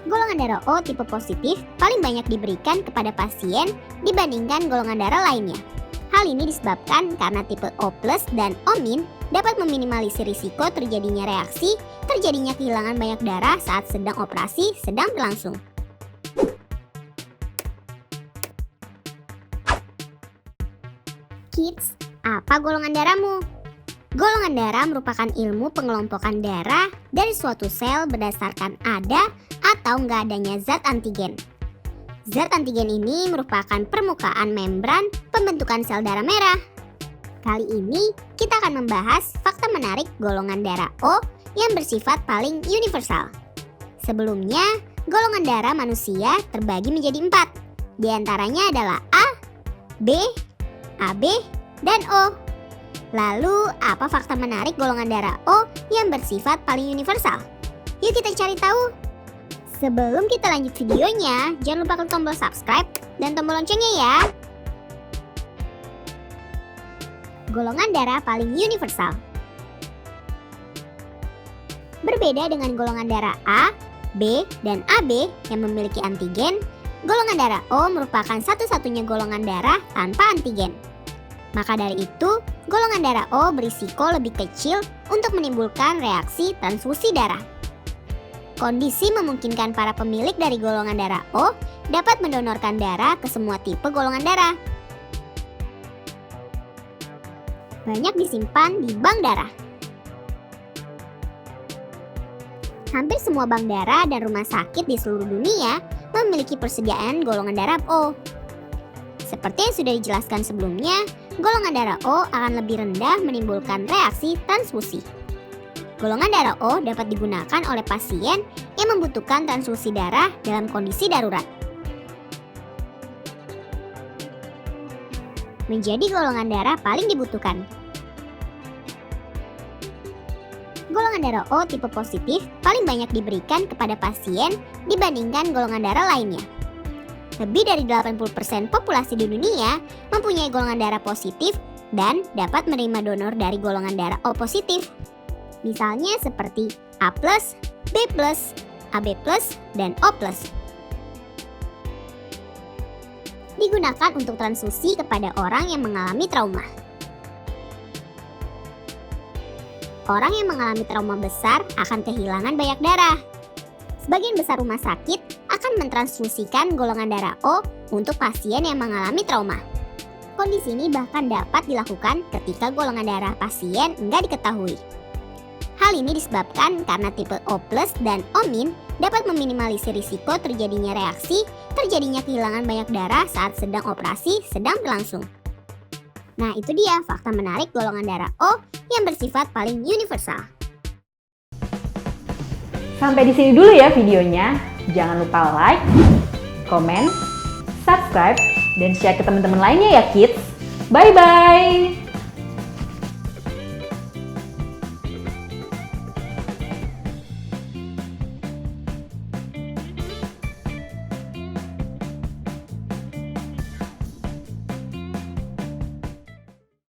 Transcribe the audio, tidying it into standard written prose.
Golongan darah O tipe positif paling banyak diberikan kepada pasien dibandingkan golongan darah lainnya. Hal ini disebabkan karena tipe O+ dan O- dapat meminimalisir risiko terjadinya reaksi, terjadinya kehilangan banyak darah saat sedang operasi sedang berlangsung. Kids, apa golongan darahmu? Golongan darah merupakan ilmu pengelompokan darah dari suatu sel berdasarkan ada atau nggak adanya zat antigen. Zat antigen ini merupakan permukaan membran pembentukan sel darah merah. Kali ini kita akan membahas fakta menarik golongan darah O yang bersifat paling universal. Sebelumnya, golongan darah manusia terbagi menjadi 4. Di antaranya adalah A, B, AB, dan O. Lalu, apa fakta menarik golongan darah O yang bersifat paling universal? Yuk kita cari tahu. Sebelum kita lanjut videonya, jangan lupa klik tombol subscribe dan tombol loncengnya ya. Golongan darah paling universal. Berbeda dengan golongan darah A, B, dan AB yang memiliki antigen, golongan darah O merupakan satu-satunya golongan darah tanpa antigen. Maka dari itu, golongan darah O berisiko lebih kecil untuk menimbulkan reaksi transfusi darah. Kondisi memungkinkan para pemilik dari golongan darah O dapat mendonorkan darah ke semua tipe golongan darah. Banyak disimpan di bank darah. Hampir semua bank darah dan rumah sakit di seluruh dunia memiliki persediaan golongan darah O. Seperti yang sudah dijelaskan sebelumnya, golongan darah O akan lebih rendah menimbulkan reaksi transfusi. Golongan darah O dapat digunakan oleh pasien yang membutuhkan transfusi darah dalam kondisi darurat. Menjadi golongan darah paling dibutuhkan. Golongan darah O tipe positif paling banyak diberikan kepada pasien dibandingkan golongan darah lainnya. Lebih dari 80% populasi di dunia mempunyai golongan darah positif dan dapat menerima donor dari golongan darah O positif. Misalnya seperti A+, B+, AB+, dan O+. Digunakan untuk transfusi kepada orang yang mengalami trauma. Orang yang mengalami trauma besar akan kehilangan banyak darah. Sebagian besar rumah sakit akan mentransfusikan golongan darah O untuk pasien yang mengalami trauma. Kondisi ini bahkan dapat dilakukan ketika golongan darah pasien enggak diketahui. Hal ini disebabkan karena tipe O+ dan O- dapat meminimalisir risiko terjadinya reaksi, terjadinya kehilangan banyak darah saat sedang operasi sedang berlangsung. Nah, itu dia fakta menarik golongan darah O yang bersifat paling universal. Sampai di sini dulu ya videonya. Jangan lupa like, comment, subscribe, dan share ke teman-teman lainnya ya kids. Bye-bye!